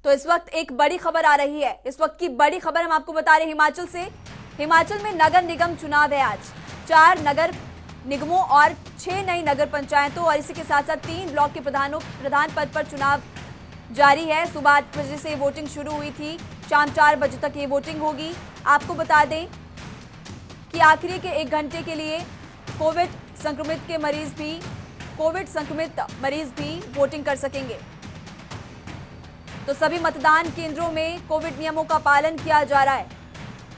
तो इस वक्त एक बड़ी खबर आ रही है। इस वक्त की बड़ी खबर हम आपको बता रहे हैं हिमाचल से। हिमाचल में नगर निगम चुनाव है आज। 4 नगर निगमों और 6 नई नगर पंचायतों और इसी के साथ साथ 3 ब्लॉक के प्रधान पद पर चुनाव जारी है। सुबह 8 बजे से वोटिंग शुरू हुई थी, शाम 4 बजे तक ये वोटिंग होगी। आपको बता दें कि आखिरी के 1 घंटे के लिए कोविड संक्रमित मरीज भी वोटिंग कर सकेंगे। तो सभी मतदान केंद्रों में कोविड नियमों का पालन किया जा रहा है।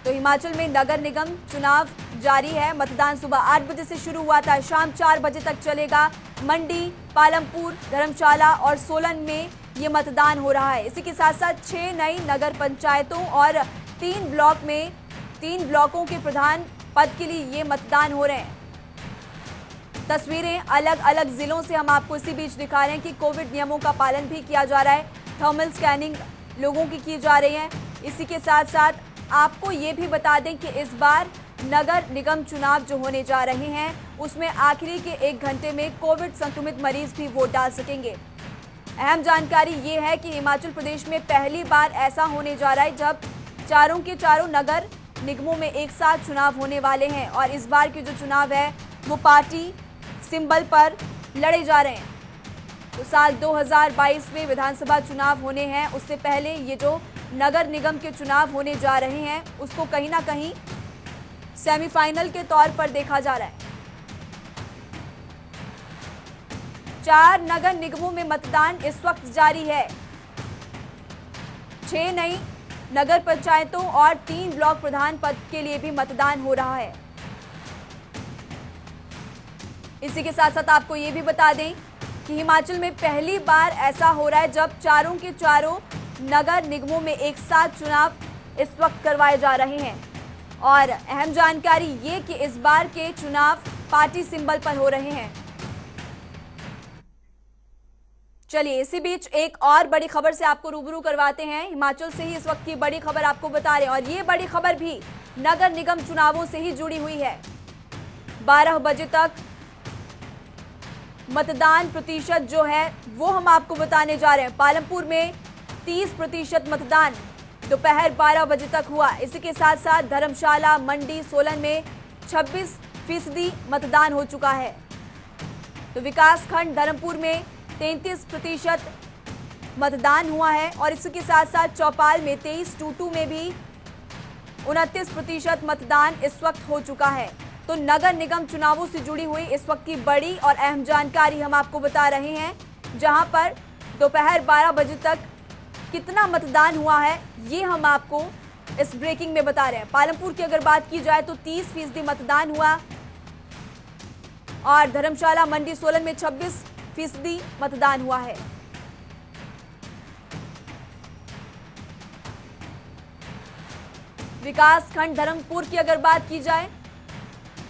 तो हिमाचल में नगर निगम चुनाव जारी है। मतदान सुबह 8 बजे से शुरू हुआ था, शाम 4 बजे तक चलेगा। मंडी, पालमपुर, धर्मशाला और सोलन में ये मतदान हो रहा है। इसी के साथ साथ 6 नई नगर पंचायतों और 3 ब्लॉकों के प्रधान पद के लिए ये मतदान हो रहे हैं। तस्वीरें अलग अलग जिलों से हम आपको इसी बीच दिखा रहे हैं कि कोविड नियमों का पालन भी किया जा रहा है। थर्मल स्कैनिंग लोगों की जा रही है। इसी के साथ साथ आपको ये भी बता दें कि इस बार नगर निगम चुनाव जो होने जा रहे हैं उसमें आखिरी के 1 घंटे में कोविड संक्रमित मरीज भी वोट डाल सकेंगे। अहम जानकारी ये है कि हिमाचल प्रदेश में पहली बार ऐसा होने जा रहा है जब चारों के चारों नगर निगमों में एक साथ चुनाव होने वाले हैं और इस बार के जो चुनाव है वो पार्टी सिंबल पर लड़े जा रहे हैं। तो साल 2022 में विधानसभा चुनाव होने हैं, उससे पहले ये जो नगर निगम के चुनाव होने जा रहे हैं उसको कहीं ना कहीं सेमीफाइनल के तौर पर देखा जा रहा है। 4 नगर निगमों में मतदान इस वक्त जारी है। 6 नई नगर पंचायतों और 3 ब्लॉक प्रधान पद के लिए भी मतदान हो रहा है। इसी के साथ साथ आपको ये भी बता दें कि हिमाचल में पहली बार ऐसा हो रहा है जब चारों के चारों नगर निगमों में एक साथ चुनाव इस वक्त करवाए जा रहे हैं। और अहम जानकारी ये कि इस बार के चुनाव पार्टी सिंबल पर हो रहे हैं। चलिए इसी बीच एक और बड़ी खबर से आपको रूबरू करवाते हैं। हिमाचल से ही इस वक्त की बड़ी खबर आपको बता रहे हैं और ये बड़ी खबर भी नगर निगम चुनावों से ही जुड़ी हुई है। 12 बजे तक मतदान प्रतिशत जो है वो हम आपको बताने जा रहे हैं। पालमपुर में 30% मतदान दोपहर 12 बजे तक हुआ। इसी के साथ साथ धर्मशाला, मंडी, सोलन में 26% मतदान हो चुका है। तो विकासखंड धर्मपुर में 33% मतदान हुआ है और इसी के साथ साथ चौपाल में 23, टूटू में भी 29% मतदान इस वक्त हो चुका है। तो नगर निगम चुनावों से जुड़ी हुई इस वक्त की बड़ी और अहम जानकारी हम आपको बता रहे हैं, जहां पर दोपहर 12 बजे तक कितना मतदान हुआ है ये हम आपको इस ब्रेकिंग में बता रहे हैं। पालमपुर की अगर बात की जाए तो 30% मतदान हुआ और धर्मशाला, मंडी, सोलन में 26% मतदान हुआ है। विकासखंड धर्मपुर की अगर बात की जाए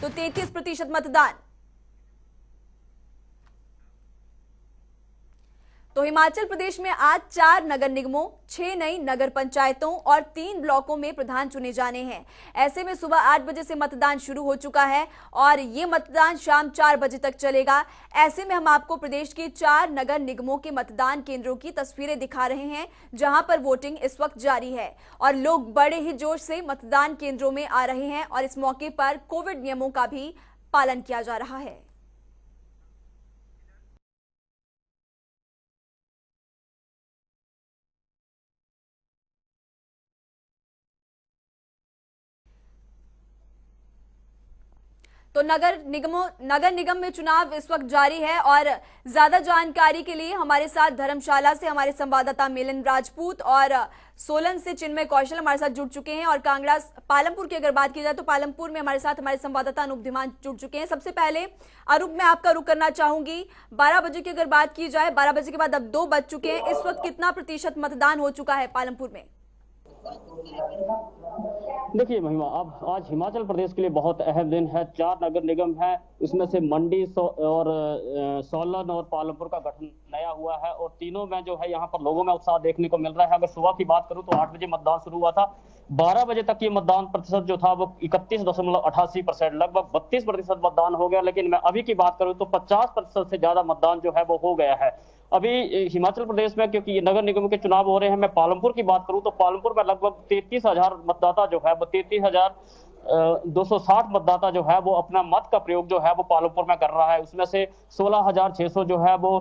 तो 33% मतदान। तो हिमाचल प्रदेश में आज 4 नगर निगमों, 6 नई नगर पंचायतों और 3 ब्लॉकों में प्रधान चुने जाने हैं। ऐसे में सुबह 8 बजे से मतदान शुरू हो चुका है और ये मतदान शाम 4 बजे तक चलेगा। ऐसे में हम आपको प्रदेश के 4 नगर निगमों के मतदान केंद्रों की तस्वीरें दिखा रहे हैं, जहां पर वोटिंग इस वक्त जारी है और लोग बड़े ही जोश से मतदान केंद्रों में आ रहे हैं और इस मौके पर कोविड नियमों का भी पालन किया जा रहा है। तो नगर निगम में चुनाव इस वक्त जारी है और ज्यादा जानकारी के लिए हमारे साथ धर्मशाला से हमारे संवाददाता मिलन राजपूत और सोलन से चिन्मय कौशल हमारे साथ जुड़ चुके हैं और कांगड़ा, पालमपुर की अगर बात की जाए तो पालमपुर में हमारे साथ हमारे संवाददाता अनूप धीमान जुड़ चुके हैं। सबसे पहले अनूप, मैं आपका रुख करना चाहूंगी। 12 बजे की अगर बात की जाए, 12 बजे के बाद अब 2 बज चुके हैं, इस वक्त कितना प्रतिशत मतदान हो चुका है पालमपुर में? देखिए महिमा, अब आज हिमाचल प्रदेश के लिए बहुत अहम दिन है। 4 नगर निगम है, इसमें से मंडी और सोलन और पालमपुर का गठन नया हुआ है और तीनों में जो है यहाँ पर लोगों में उत्साह देखने को मिल रहा है। अगर सुबह की बात करूं तो 8 बजे मतदान शुरू हुआ था। 12 बजे तक ये मतदान प्रतिशत जो था वो 31.88%, लगभग 32% मतदान हो गया। लेकिन मैं अभी की बात करूं तो 50% से ज्यादा मतदान जो है वो हो गया है। अभी हिमाचल प्रदेश में क्योंकि ये नगर निगम के चुनाव हो रहे हैं, मैं पालमपुर की बात करूं तो पालमपुर में लगभग 33,000 मतदाता जो है वो 33,260 मतदाता जो है वो अपना मत का प्रयोग जो है वो पालमपुर में कर रहा है। उसमें से 16,600 जो है वो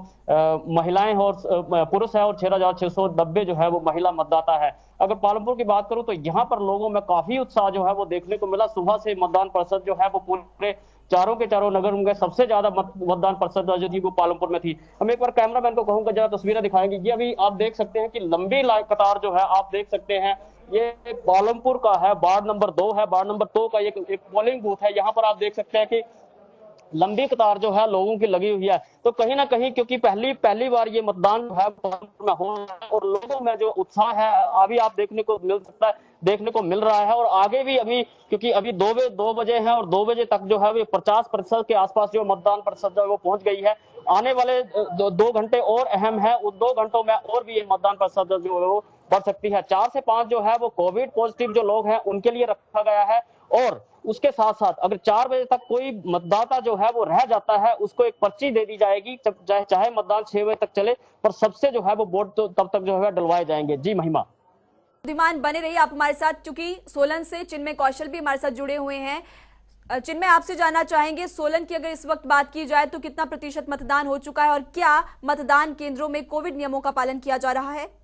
महिलाएं और पुरुष है और 6,690 जो है वो महिला मतदाता है। अगर पालमपुर की बात करूं तो यहाँ पर लोगों में काफी उत्साह जो है वो देखने को मिला। सुबह से मतदान प्रतिशत जो है वो पूरे चारों के चारों नगर में सबसे ज्यादा मतदान प्रतिशत जो थी वो पालमपुर में थी। हम एक बार कैमरामैन को कहूंगा जरा तस्वीरें दिखाएंगे। ये अभी आप देख सकते हैं कि लंबी कतार जो है आप देख सकते हैं, ये पालमपुर का है, वार्ड नंबर 2 है। वार्ड नंबर 2 का एक पोलिंग बूथ है। यहाँ पर आप देख सकते हैं कि लंबी कतार जो है लोगों की लगी हुई है। तो कहीं ना कहीं क्योंकि पहली बार ये मतदान जो है में हो रहा है और लोगों में जो उत्साह है अभी आप देखने को मिल रहा है। और आगे भी अभी क्योंकि अभी 2 बजे हैं और 2 बजे तक जो है वो 50% के आसपास जो मतदान प्रतिशत जो है वो पहुंच गई है। आने वाले 2 घंटे और अहम है, उन 2 घंटों में और भी ये मतदान प्रतिशत जो है वो बढ़ सकती है। 4 से 5 जो है वो कोविड पॉजिटिव जो लोग हैं उनके लिए रखा गया है। और उसके साथ साथ अगर 4 बजे तक कोई मतदाता जो है वो रह जाता है उसको एक पर्ची दे दी जाएगी, चाहे मतदान 6 बजे तक चले, पर सबसे जो है वो वोट तो तब तक जो है डलवाए जाएंगे। जी महिमा। बुद्धिमान बने रहिए आप हमारे साथ, चूंकि सोलन से चिन्मय कौशल भी हमारे साथ जुड़े हुए हैं। चिन्मय, आपसे जानना चाहेंगे सोलन की अगर इस वक्त बात की जाए तो कितना प्रतिशत मतदान हो चुका है और क्या मतदान केंद्रों में कोविड नियमों का पालन किया जा रहा है?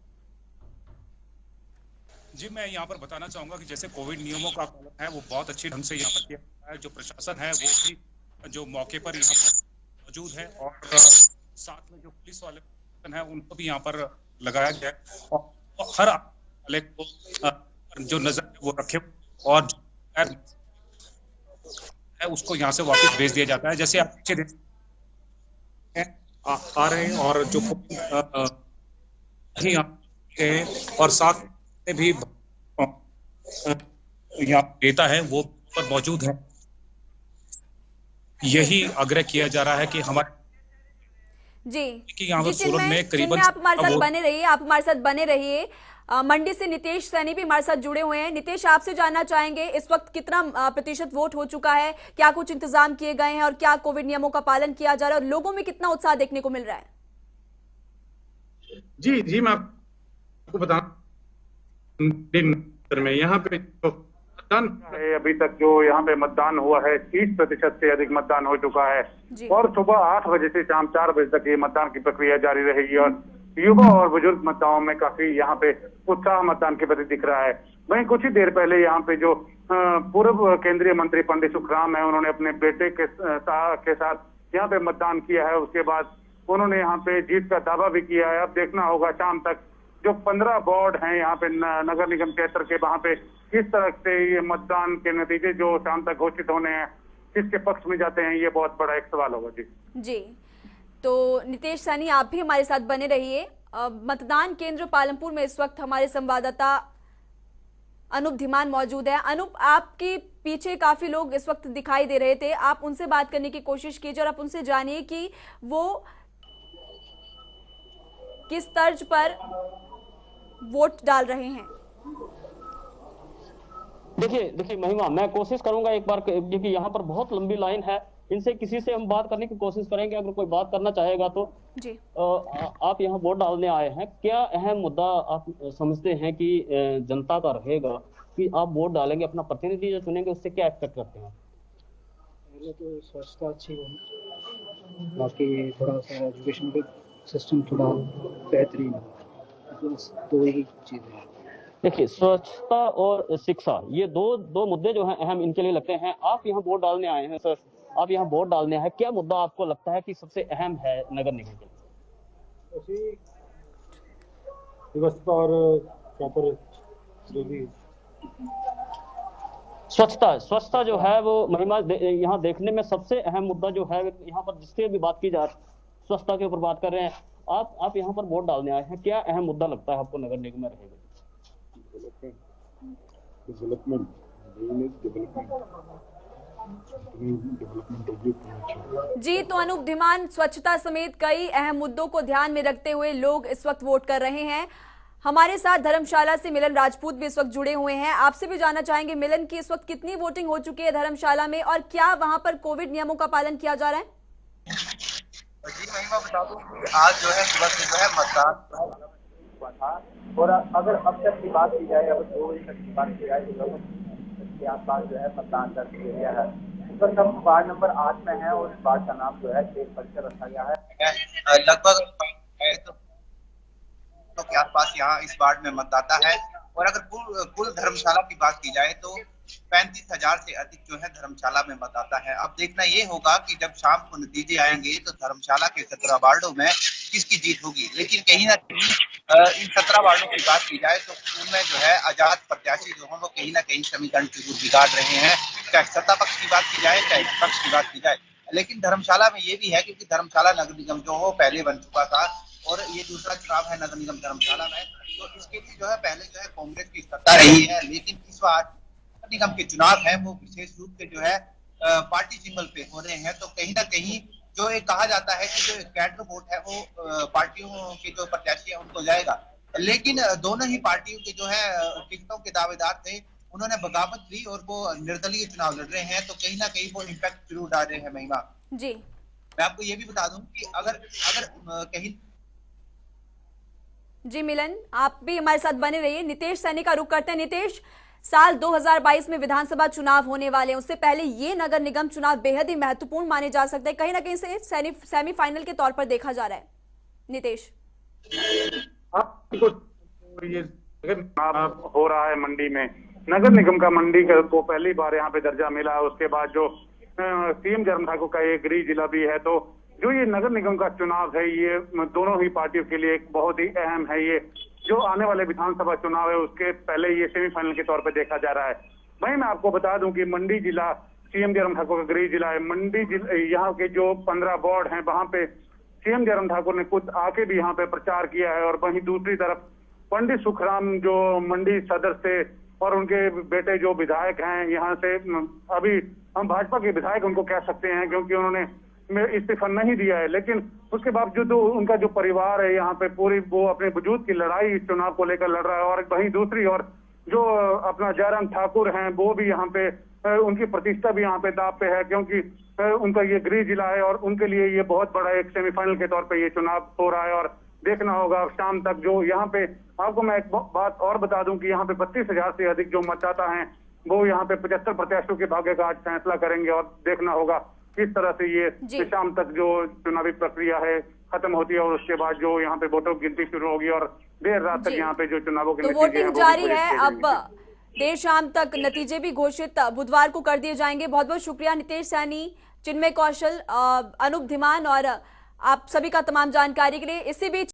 जी, मैं यहाँ पर बताना चाहूंगा कि जैसे कोविड नियमों का पालन है वो बहुत अच्छे ढंग से यहाँ पर किया जा रहा है। जो प्रशासन है वो भी जो मौके पर यहाँ पर मौजूद है और साथ में जो पुलिस वाले हैं उनको भी यहाँ पर लगाया गया है और हर वाले को जो नजर वो रखे और है उसको यहाँ से वापस भेज दिया जाता है। जैसे आप पीछे देख आ रहे हैं और जो और साथ में भी यहाँ नेता है वो पर मौजूद है। यही आग्रह किया जा रहा है कि हमारे जी यहाँ पर सोलन में करीबन आप हमारे साथ बने रहिए। मंडी से नितेश सैनी भी हमारे साथ जुड़े हुए हैं। नितेश, आपसे जानना चाहेंगे इस वक्त कितना प्रतिशत वोट हो चुका है, क्या कुछ इंतजाम किए गए हैं और क्या कोविड नियमों का पालन किया जा रहा है और लोगों में कितना उत्साह देखने को मिल रहा है? जी मैं आपको बता में यहाँ पे मतदान है, अभी तक जो यहाँ पे मतदान हुआ है 30% से अधिक मतदान हो चुका है और सुबह 8 बजे से शाम 4 बजे तक ये मतदान की प्रक्रिया जारी रहेगी और युवा और बुजुर्ग मतदाताओं में काफी यहाँ पे उत्साह मतदान के प्रति दिख रहा है। वहीं कुछ ही देर पहले यहाँ पे जो पूर्व केंद्रीय मंत्री पंडित सुखराम है उन्होंने अपने बेटे के साथ यहाँ पे मतदान किया है। उसके बाद उन्होंने यहाँ पे जीत का दावा भी किया है। अब देखना होगा शाम तक जो 15 वार्ड हैं यहाँ पे नगर निगम क्षेत्र के, वहां पे किस तरह से ये मतदान के नतीजे जो शाम तक घोषित होने हैं किसके पक्ष में जाते हैं, ये बहुत बड़ा एक सवाल होगा। जी तो नितेश सैनी, आप भी हमारे साथ बने रहिए। मतदान केंद्र पालमपुर में इस वक्त हमारे संवाददाता अनूप धीमान मौजूद है। अनूप, आपके पीछे काफी लोग इस वक्त दिखाई दे रहे थे, आप उनसे बात करने की कोशिश कीजिए और आप उनसे जानिए कि वो किस तर्ज पर वोट डाल रहे हैं। देखिए महिमा, मैं कोशिश करूंगा एक बार, क्योंकि यहाँ पर बहुत लंबी लाइन है, इनसे किसी से हम बात करने की कोशिश करेंगे। अगर कोई बात करना चाहेगा तो जी। आप यहाँ वोट डालने आए हैं, क्या अहम मुद्दा आप समझते हैं कि जनता का रहेगा कि आप वोट डालेंगे, अपना प्रतिनिधि जो चुनेंगे उससे क्या एक्सपेक्ट करते हैं? पहले तो स्वच्छता अच्छी होनी, बाकी थोड़ा सा एजुकेशन का सिस्टम थोड़ा बेहतरीन हो, बस 2 ही चीजें हैं। देखिए, स्वच्छता और शिक्षा, ये दो मुद्दे जो हैं अहम इनके लिए लगते हैं। आप यहाँ वोट डालने आए हैं सर, आप यहाँ वोट डालने हैं, क्या मुद्दा आपको लगता है कि सबसे अहम है नगर निगम के लिए? व्यवस्था और प्रॉपर जो भी स्वच्छता जो है वो महिमा यहाँ देखने में सबसे अहम मुद्दा जो है यहाँ पर जिससे भी बात की जा रही स्वच्छता के ऊपर बात कर रहे हैं। आप यहाँ पर वोट डालने आए हैं, क्या अहम मुद्दा लगता है आपको नगर निगम में रहेगा? डेवलपमेंट होगी तो अच्छा। जी, तो अनूप धीमान, स्वच्छता समेत कई अहम मुद्दों को ध्यान में रखते हुए लोग इस वक्त वोट कर रहे हैं। हमारे साथ धर्मशाला से मिलन राजपूत भी इस वक्त जुड़े हुए हैं। आपसे भी जानना चाहेंगे मिलन की इस वक्त कितनी वोटिंग हो चुकी है धर्मशाला में और क्या वहां पर कोविड नियमों का पालन किया जा रहा है? जी महिमा, बता दूं कि आज जो है सुबह से जो है मतदान हुआ था और अगर अब तक की बात की जाए, अगर 2 बजे तक की बात की जाए तो के आसपास जो है मतदान दर्ज किया गया है। इस वक्त हम वार्ड नंबर 8 में है और इस वार्ड का नाम जो है शेख परिसर रखा गया है। लगभग के आसपास यहाँ इस वार्ड में मतदाता है और अगर कुल धर्मशाला की बात की जाए तो 35,000 से अधिक जो है धर्मशाला में मतदाता है। अब देखना ये होगा कि जब शाम को नतीजे आएंगे तो धर्मशाला के 17 वार्डों में किसकी जीत होगी, लेकिन कहीं ना कहीं इन 17 वार्डों की बात की जाए तो उनमें जो है आजाद प्रत्याशी जो है वो कहीं ना कहीं समीकरण जरूर बिगाड़ रहे हैं, चाहे सत्ता पक्ष की बात की जाए चाहे विपक्ष की बात की जाए। लेकिन धर्मशाला में ये भी है क्योंकि धर्मशाला नगर निगम जो हो पहले बन चुका था और ये दूसरा चुनाव है नगर निगम धर्मशाला में, तो इसके लिए जो है पहले जो है कांग्रेस की सत्ता रही है, लेकिन इस बार नगर निगम के चुनाव है वो विशेष रूप से जो है पार्टी सिंबल पे हो रहे हैं। तो कहीं ना कहीं जो एक कहा जाता है कि जो कैडर वोट है वो पार्टियों के जो प्रत्याशी है उनको जाएगा, लेकिन दोनों ही पार्टियों के जो है टिकटों के दावेदार थे उन्होंने बगावत दी और वो निर्दलीय चुनाव लड़ रहे हैं, तो कहीं ना कहीं वो इम्पैक्ट जरूर डाल रहे हैं। महिमा जी, मैं आपको ये भी बता दूं कि अगर कहीं जी मिलन, आप भी हमारे साथ बने रहिए। नितेश सैनी का रुख करते हैं। नितेश, साल 2022 में विधानसभा चुनाव होने वाले हैं, उससे पहले ये नगर निगम चुनाव बेहद ही महत्वपूर्ण माने जा सकते हैं, कहीं ना कहीं से सेमीफाइनल के तौर पर देखा जा रहा है। नितेश, ये हो रहा है मंडी में, नगर निगम का मंडी को पहली बार यहाँ पे दर्जा मिला। उसके बाद जो सीएम जयराम ठाकुर का एक गृह जिला भी है, तो जो ये नगर निगम का चुनाव है ये दोनों ही पार्टियों के लिए एक बहुत ही अहम है। ये जो आने वाले विधानसभा चुनाव है उसके पहले ये सेमीफाइनल के तौर पे देखा जा रहा है। वहीं मैं आपको बता दूं कि मंडी जिला सीएम जयराम ठाकुर का गृह जिला है। मंडी जिला यहाँ के जो 15 वार्ड हैं वहां पे सीएम जयराम ठाकुर ने खुद आके भी यहाँ पे प्रचार किया है, और वहीं दूसरी तरफ पंडित सुखराम जो मंडी सदर से और उनके बेटे जो विधायक हैं यहाँ से, अभी हम भाजपा के विधायक उनको कह सकते हैं क्योंकि उन्होंने इस्तीफा नहीं दिया है, लेकिन उसके बावजूद तो उनका जो परिवार है यहाँ पे पूरी वो अपने वजूद की लड़ाई इस चुनाव को लेकर लड़ रहा है। और वहीं दूसरी ओर जो अपना जयराम ठाकुर हैं वो भी यहाँ पे उनकी प्रतिष्ठा भी यहाँ पे दाव पे है, क्योंकि उनका ये गृह जिला है और उनके लिए ये बहुत बड़ा एक सेमीफाइनल के तौर पे ये चुनाव हो रहा है। और देखना होगा शाम तक जो यहाँ पे, आपको मैं एक बात और बता दूं कि यहाँ पे 32,000 से अधिक जो मतदाता हैं वो यहाँ पे 75 प्रत्याशियों के भाग्य का आज फैसला करेंगे, और देखना होगा किस तरह से ये शाम तक जो चुनावी प्रक्रिया है खत्म होती है और उसके बाद जो यहाँ पे वोटों की गिनती शुरू होगी और देर रात तक यहाँ पे जो चुनावों के तो वोटिंग जारी है। अब देर शाम तक नतीजे भी घोषित बुधवार को कर दिए जाएंगे। बहुत बहुत शुक्रिया नितेश सैनी, चिन्मय कौशल, अनूप धीमान और आप सभी का तमाम जानकारी के लिए। इसी बीच